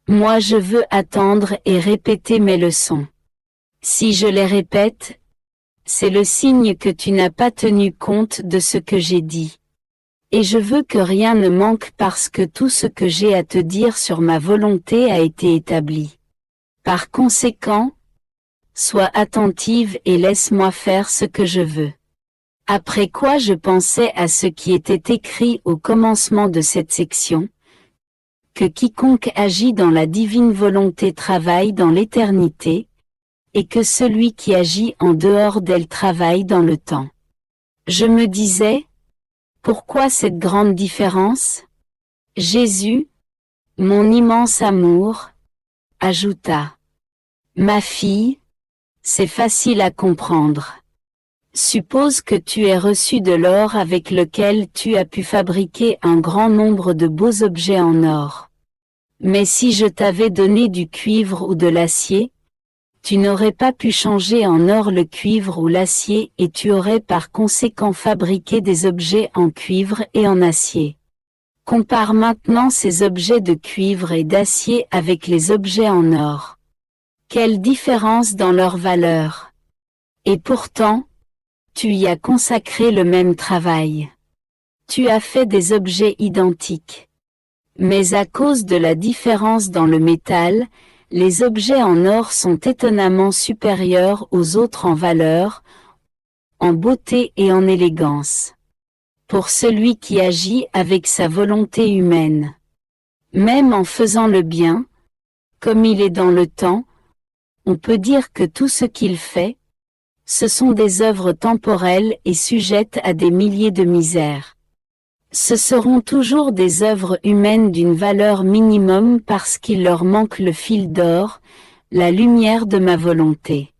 Moi je veux attendre et répéter mes leçons. Si je les répète, c'est le signe que tu n'as pas tenu compte de ce que j'ai dit. Et je veux que rien ne manque parce que tout ce que j'ai à te dire sur ma volonté a été établi. Par conséquent, sois attentive et laisse-moi faire ce que je veux. Après quoi je pensais à ce qui était écrit au commencement de cette section, que quiconque agit dans la divine volonté travaille dans l'éternité, et que celui qui agit en dehors d'elle travaille dans le temps. Je me disais, pourquoi cette grande différence? Jésus, mon immense amour, ajouta. Ma fille, c'est facile à comprendre. Suppose que tu aies reçu de l'or avec lequel tu as pu fabriquer un grand nombre de beaux objets en or. Mais si je t'avais donné du cuivre ou de l'acier, tu n'aurais pas pu changer en or le cuivre ou l'acier et tu aurais par conséquent fabriqué des objets en cuivre et en acier. Compare maintenant ces objets de cuivre et d'acier avec les objets en or. Quelle différence dans leur valeur! Et pourtant, tu y as consacré le même travail. Tu as fait des objets identiques. Mais à cause de la différence dans le métal, les objets en or sont étonnamment supérieurs aux autres en valeur, en beauté et en élégance. Pour celui qui agit avec sa volonté humaine. Même en faisant le bien, comme il est dans le temps, on peut dire que tout ce qu'il fait, ce sont des œuvres temporelles et sujettes à des milliers de misères. Ce seront toujours des œuvres humaines d'une valeur minimum parce qu'il leur manque le fil d'or, la lumière de ma volonté.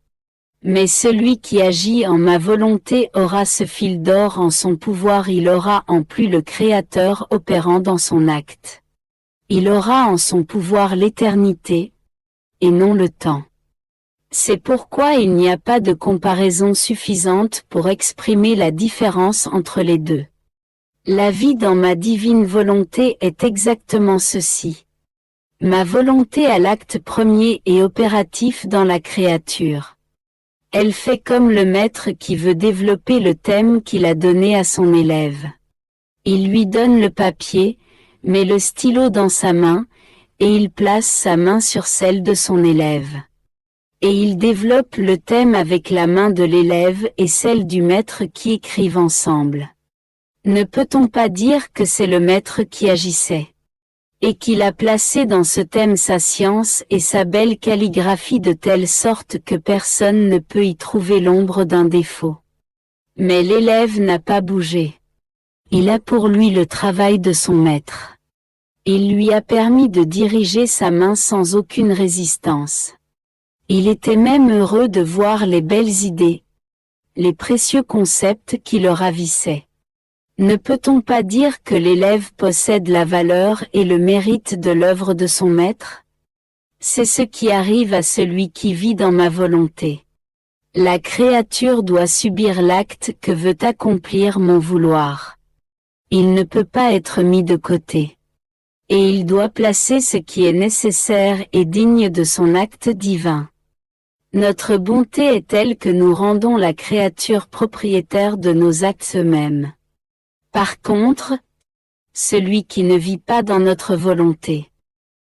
Mais celui qui agit en ma volonté aura ce fil d'or en son pouvoir, il aura en plus le Créateur opérant dans son acte. Il aura en son pouvoir l'éternité, et non le temps. C'est pourquoi il n'y a pas de comparaison suffisante pour exprimer la différence entre les deux. La vie dans ma divine volonté est exactement ceci. Ma volonté à l'acte premier est opératif dans la créature. Elle fait comme le maître qui veut développer le thème qu'il a donné à son élève. Il lui donne le papier, met le stylo dans sa main, et il place sa main sur celle de son élève. Et il développe le thème avec la main de l'élève et celle du maître qui écrivent ensemble. Ne peut-on pas dire que c'est le maître qui agissait, et qu'il a placé dans ce thème sa science et sa belle calligraphie de telle sorte que personne ne peut y trouver l'ombre d'un défaut. Mais l'élève n'a pas bougé. Il a pour lui le travail de son maître. Il lui a permis de diriger sa main sans aucune résistance. Il était même heureux de voir les belles idées, les précieux concepts qui le ravissaient. Ne peut-on pas dire que l'élève possède la valeur et le mérite de l'œuvre de son maître? C'est ce qui arrive à celui qui vit dans ma volonté. La créature doit subir l'acte que veut accomplir mon vouloir. Il ne peut pas être mis de côté. Et il doit placer ce qui est nécessaire et digne de son acte divin. Notre bonté est telle que nous rendons la créature propriétaire de nos actes eux-mêmes. Par contre, celui qui ne vit pas dans notre volonté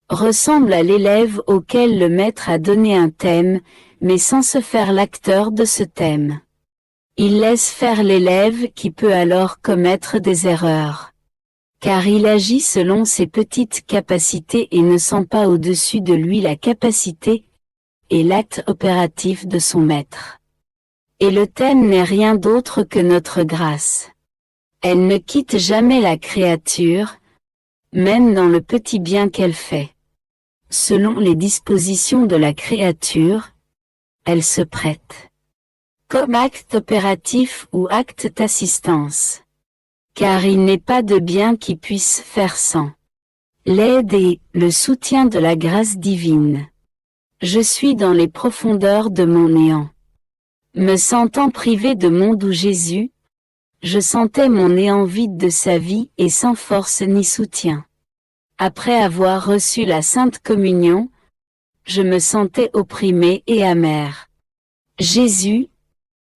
ressemble à l'élève auquel le maître a donné un thème, mais sans se faire l'acteur de ce thème. Il laisse faire l'élève qui peut alors commettre des erreurs. Car il agit selon ses petites capacités et ne sent pas au-dessus de lui la capacité et l'acte opératif de son maître. Et le thème n'est rien d'autre que notre grâce. Elle ne quitte jamais la créature, même dans le petit bien qu'elle fait. Selon les dispositions de la créature, elle se prête. Comme acte opératif ou acte d'assistance. Car il n'est pas de bien qui puisse faire sans l'aide et le soutien de la grâce divine. Je suis dans les profondeurs de mon néant. Me sentant privé de mon doux Jésus, je sentais mon néant vide de sa vie et sans force ni soutien. Après avoir reçu la Sainte Communion, je me sentais opprimé et amer. Jésus,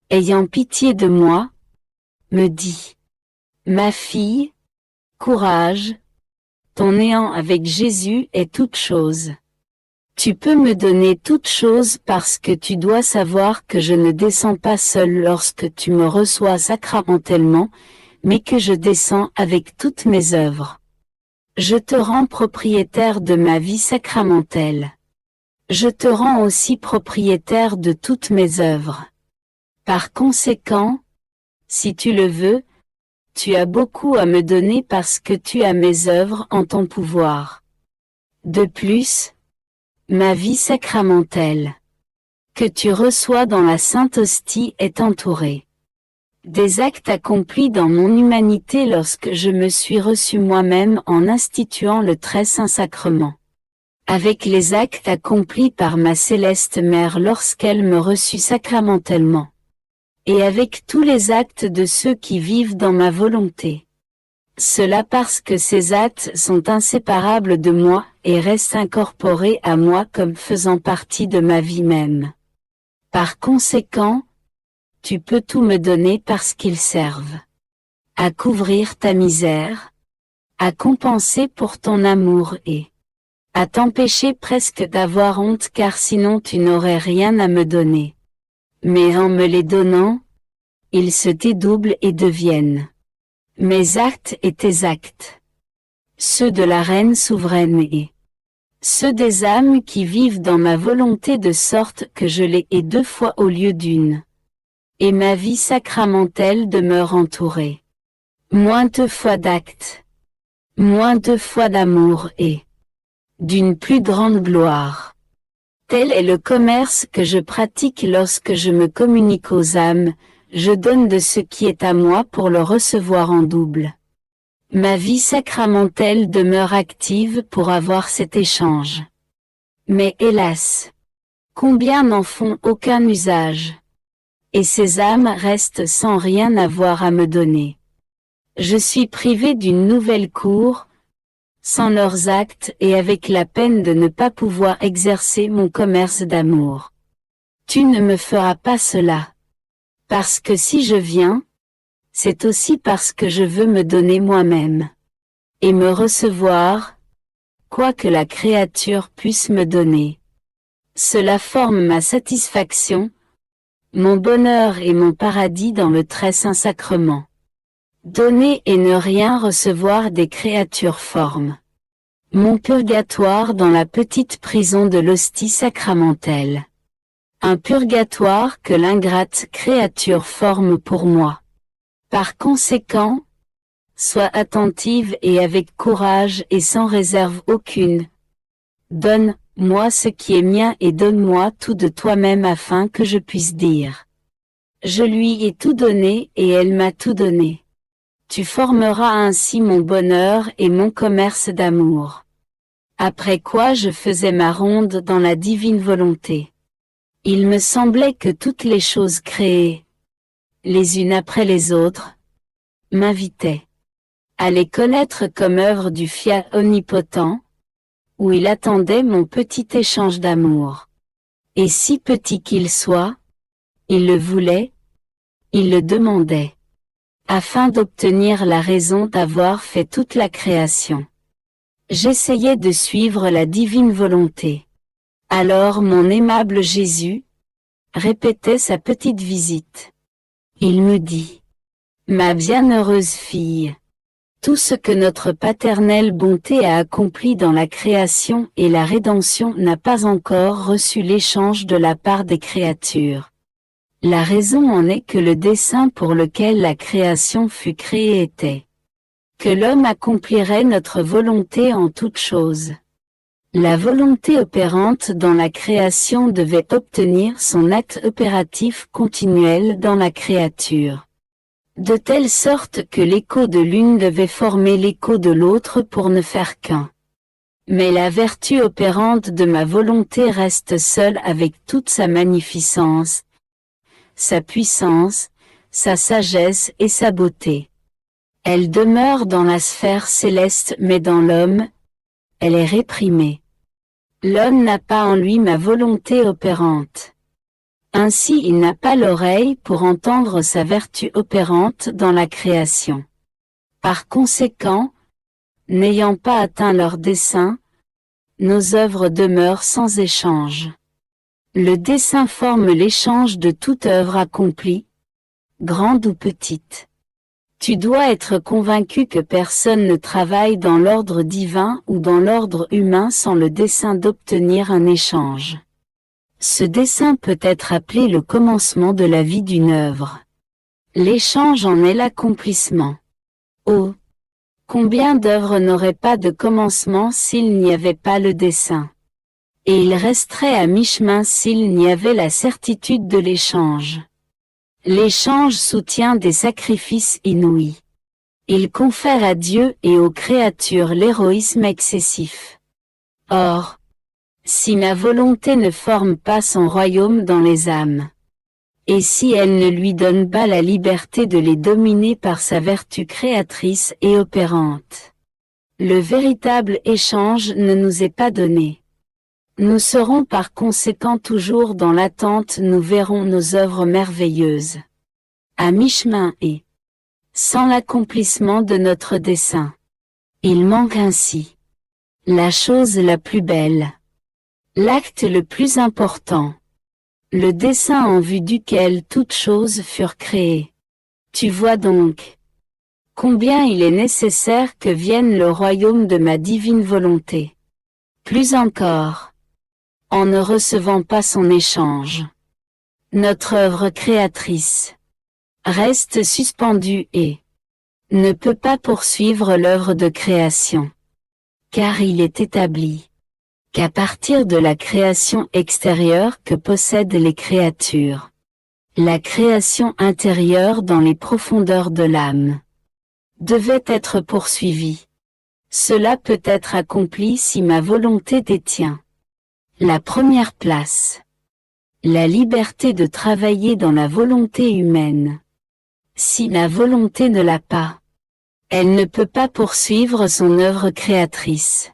ayant pitié de moi, me dit: Ma fille, courage, ton néant avec Jésus est toute chose. Tu peux me donner toute chose parce que tu dois savoir que je ne descends pas seul lorsque tu me reçois sacramentellement, mais que je descends avec toutes mes œuvres. Je te rends propriétaire de ma vie sacramentelle. Je te rends aussi propriétaire de toutes mes œuvres. Par conséquent, si tu le veux, tu as beaucoup à me donner parce que tu as mes œuvres en ton pouvoir. De plus, ma vie sacramentelle, que tu reçois dans la Sainte Hostie est entourée des actes accomplis dans mon humanité lorsque je me suis reçu moi-même en instituant le très saint sacrement. Avec les actes accomplis par ma céleste mère lorsqu'elle me reçut sacramentellement. Et avec tous les actes de ceux qui vivent dans ma volonté. Cela parce que ces actes sont inséparables de moi et restent incorporés à moi comme faisant partie de ma vie même. Par conséquent, tu peux tout me donner parce qu'ils servent à couvrir ta misère, à compenser pour ton amour et à t'empêcher presque d'avoir honte car sinon tu n'aurais rien à me donner. Mais en me les donnant, ils se dédoublent et deviennent mes actes et tes actes. Ceux de la Reine souveraine et ceux des âmes qui vivent dans ma volonté de sorte que je les ai 2 fois au lieu d'une. Et ma vie sacramentelle demeure entourée. Moins 2 fois d'actes. Moins 2 fois d'amour et d'une plus grande gloire. Tel est le commerce que je pratique lorsque je me communique aux âmes, je donne de ce qui est à moi pour le recevoir en double. Ma vie sacramentelle demeure active pour avoir cet échange. Mais hélas, combien n'en font aucun usage? Et ces âmes restent sans rien avoir à me donner. Je suis privé d'une nouvelle cour, sans leurs actes et avec la peine de ne pas pouvoir exercer mon commerce d'amour. Tu ne me feras pas cela. Parce que si je viens, c'est aussi parce que je veux me donner moi-même. Et me recevoir, quoi que la créature puisse me donner. Cela forme ma satisfaction, mon bonheur et mon paradis dans le très saint sacrement. Donner et ne rien recevoir des créatures forme mon purgatoire dans la petite prison de l'hostie sacramentelle. Un purgatoire que l'ingrate créature forme pour moi. Par conséquent, sois attentive et avec courage et sans réserve aucune. Donne-moi ce qui est mien et donne-moi tout de toi-même afin que je puisse dire. Je lui ai tout donné et elle m'a tout donné. Tu formeras ainsi mon bonheur et mon commerce d'amour. Après quoi je faisais ma ronde dans la divine volonté. Il me semblait que toutes les choses créées, les unes après les autres, m'invitaient à les connaître comme œuvre du fiat omnipotent, où il attendait mon petit échange d'amour. Et si petit qu'il soit, il le voulait, il le demandait, afin d'obtenir la raison d'avoir fait toute la création. J'essayais de suivre la divine volonté. Alors mon aimable Jésus répétait sa petite visite. Il me dit, « Ma bienheureuse fille, tout ce que notre paternelle bonté a accompli dans la création et la rédemption n'a pas encore reçu l'échange de la part des créatures. La raison en est que le dessein pour lequel la création fut créée était que l'homme accomplirait notre volonté en toutes choses. La volonté opérante dans la création devait obtenir son acte opératif continuel dans la créature. De telle sorte que l'écho de l'une devait former l'écho de l'autre pour ne faire qu'un. Mais la vertu opérante de ma volonté reste seule avec toute sa magnificence, sa puissance, sa sagesse et sa beauté. Elle demeure dans la sphère céleste mais dans l'homme, elle est réprimée. L'homme n'a pas en lui ma volonté opérante. Ainsi il n'a pas l'oreille pour entendre sa vertu opérante dans la création. Par conséquent, n'ayant pas atteint leur dessein, nos œuvres demeurent sans échange. Le dessein forme l'échange de toute œuvre accomplie, grande ou petite. Tu dois être convaincu que personne ne travaille dans l'ordre divin ou dans l'ordre humain sans le dessein d'obtenir un échange. Ce dessein peut être appelé le commencement de la vie d'une œuvre. L'échange en est l'accomplissement. Oh! Combien d'œuvres n'auraient pas de commencement s'il n'y avait pas le dessein? Et il resterait à mi-chemin s'il n'y avait la certitude de l'échange. L'échange soutient des sacrifices inouïs. Il confère à Dieu et aux créatures l'héroïsme excessif. Or, si ma volonté ne forme pas son royaume dans les âmes, et si elle ne lui donne pas la liberté de les dominer par sa vertu créatrice et opérante, le véritable échange ne nous est pas donné. Nous serons par conséquent toujours dans l'attente, nous verrons nos œuvres merveilleuses. À mi-chemin et sans l'accomplissement de notre dessein. Il manque ainsi la chose la plus belle, l'acte le plus important, le dessein en vue duquel toutes choses furent créées. Tu vois donc combien il est nécessaire que vienne le royaume de ma divine volonté. Plus encore, en ne recevant pas son échange, notre œuvre créatrice reste suspendue et ne peut pas poursuivre l'œuvre de création. Car il est établi qu'à partir de la création extérieure que possèdent les créatures, la création intérieure dans les profondeurs de l'âme devait être poursuivie. Cela peut être accompli si ma volonté détient la première place, la liberté de travailler dans la volonté humaine. Si la volonté ne l'a pas, elle ne peut pas poursuivre son œuvre créatrice.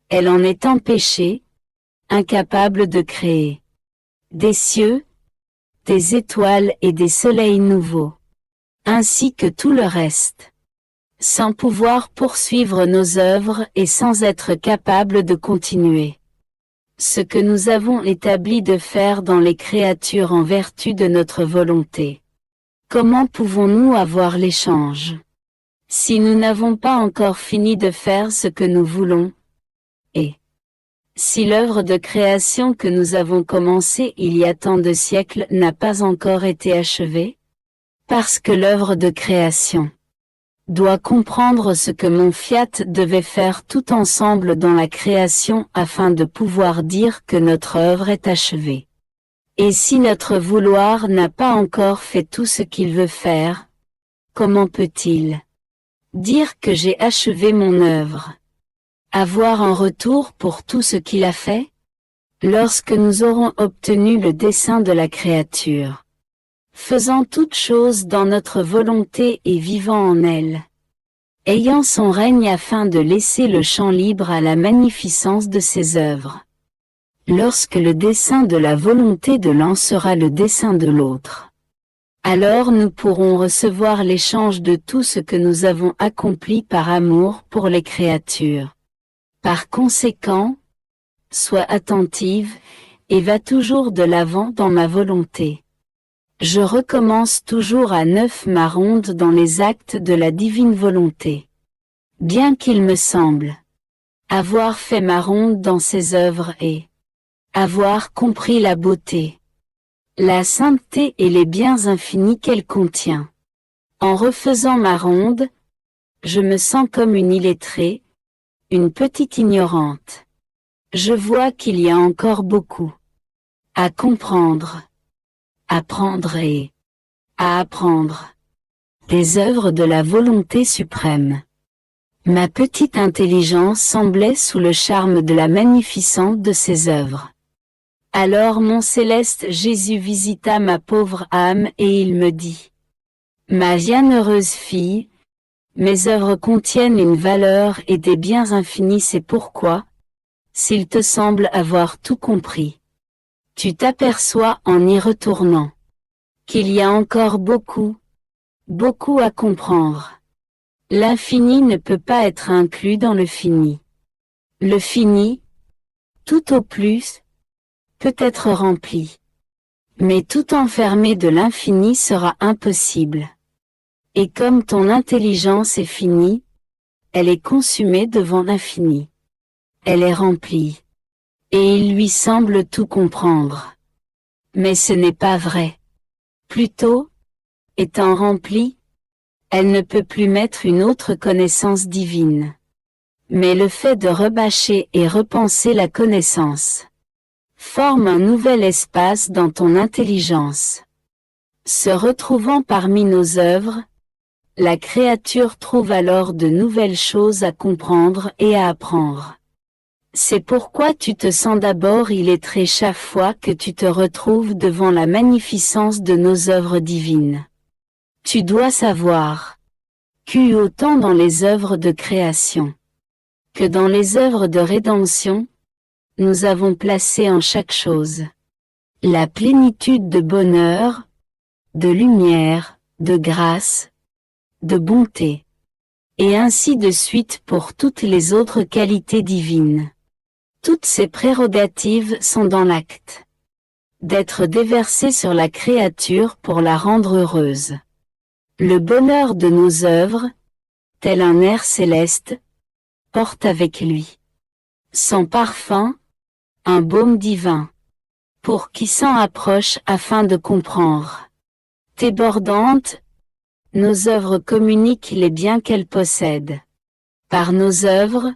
Elle en est empêchée, incapable de créer des cieux, des étoiles et des soleils nouveaux, ainsi que tout le reste, sans pouvoir poursuivre nos œuvres et sans être capable de continuer ce que nous avons établi de faire dans les créatures en vertu de notre volonté. Comment pouvons-nous avoir l'échange? Si nous n'avons pas encore fini de faire ce que nous voulons, et si l'œuvre de création que nous avons commencée il y a tant de siècles n'a pas encore été achevée, parce que l'œuvre de création doit comprendre ce que mon fiat devait faire tout ensemble dans la création afin de pouvoir dire que notre œuvre est achevée. Et si notre vouloir n'a pas encore fait tout ce qu'il veut faire, comment peut-il dire que j'ai achevé mon œuvre? Avoir un retour pour tout ce qu'il a fait? Lorsque nous aurons obtenu le dessein de la créature, faisant toutes choses dans notre volonté et vivant en elle, ayant son règne afin de laisser le champ libre à la magnificence de ses œuvres. Lorsque le dessein de la volonté de l'un sera le dessein de l'autre, alors nous pourrons recevoir l'échange de tout ce que nous avons accompli par amour pour les créatures. Par conséquent, sois attentive, et va toujours de l'avant dans ma volonté. Je recommence toujours à neuf ma ronde dans les actes de la divine volonté. Bien qu'il me semble avoir fait ma ronde dans ses œuvres et avoir compris la beauté, la sainteté et les biens infinis qu'elle contient. En refaisant ma ronde, je me sens comme une illettrée, une petite ignorante. Je vois qu'il y a encore beaucoup à comprendre, à prendre et à apprendre des œuvres de la volonté suprême. Ma petite intelligence semblait sous le charme de la magnificence de ses œuvres. Alors mon céleste Jésus visita ma pauvre âme et il me dit: Ma bienheureuse fille, mes œuvres contiennent une valeur et des biens infinis, c'est pourquoi, s'il te semble avoir tout compris, tu t'aperçois en y retournant qu'il y a encore beaucoup à comprendre. L'infini ne peut pas être inclus dans le fini. Le fini, tout au plus, peut être rempli. Mais tout enfermé de l'infini sera impossible. Et comme ton intelligence est finie, elle est consumée devant l'infini. Elle est remplie. Et il lui semble tout comprendre. Mais ce n'est pas vrai. Plutôt, étant remplie, elle ne peut plus mettre une autre connaissance divine. Mais le fait de rebâcher et repenser la connaissance forme un nouvel espace dans ton intelligence. Se retrouvant parmi nos œuvres, la créature trouve alors de nouvelles choses à comprendre et à apprendre. C'est pourquoi tu te sens d'abord illettré chaque fois que tu te retrouves devant la magnificence de nos œuvres divines. Tu dois savoir qu'eut autant dans les œuvres de création que dans les œuvres de rédemption, nous avons placé en chaque chose la plénitude de bonheur, de lumière, de grâce, de bonté, et ainsi de suite pour toutes les autres qualités divines. Toutes ces prérogatives sont dans l'acte d'être déversées sur la créature pour la rendre heureuse. Le bonheur de nos œuvres, tel un air céleste, porte avec lui son parfum, un baume divin, pour qui s'en approche afin de comprendre. Débordante, nos œuvres communiquent les biens qu'elles possèdent. Par nos œuvres,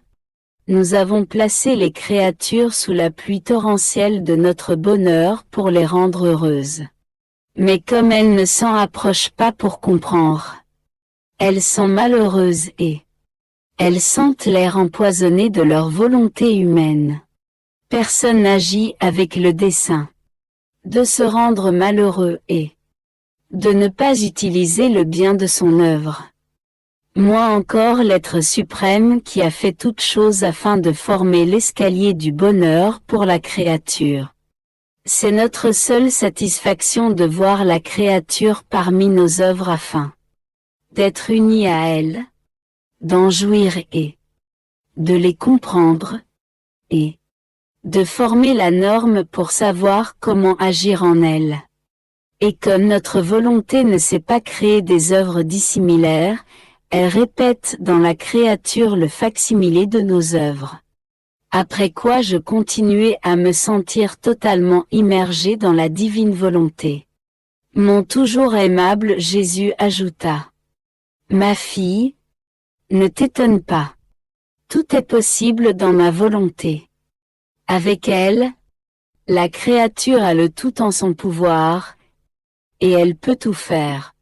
nous avons placé les créatures sous la pluie torrentielle de notre bonheur pour les rendre heureuses. Mais comme elles ne s'en approchent pas pour comprendre, elles sont malheureuses et elles sentent l'air empoisonné de leur volonté humaine. Personne n'agit avec le dessein de se rendre malheureux et de ne pas utiliser le bien de son œuvre. Moi encore l'être suprême qui a fait toutes choses afin de former l'escalier du bonheur pour la créature. C'est notre seule satisfaction de voir la créature parmi nos œuvres afin d'être unis à elle, d'en jouir et de les comprendre, et de former la norme pour savoir comment agir en elle. Et comme notre volonté ne sait pas créer des œuvres dissimilaires, Elle répète dans la créature le facsimilé de nos œuvres. Après quoi je continuai à me sentir totalement immergé dans la divine volonté. Mon toujours aimable Jésus ajouta. Ma fille, ne t'étonne pas. Tout est possible dans ma volonté. Avec elle, la créature a le tout en son pouvoir, et elle peut tout faire.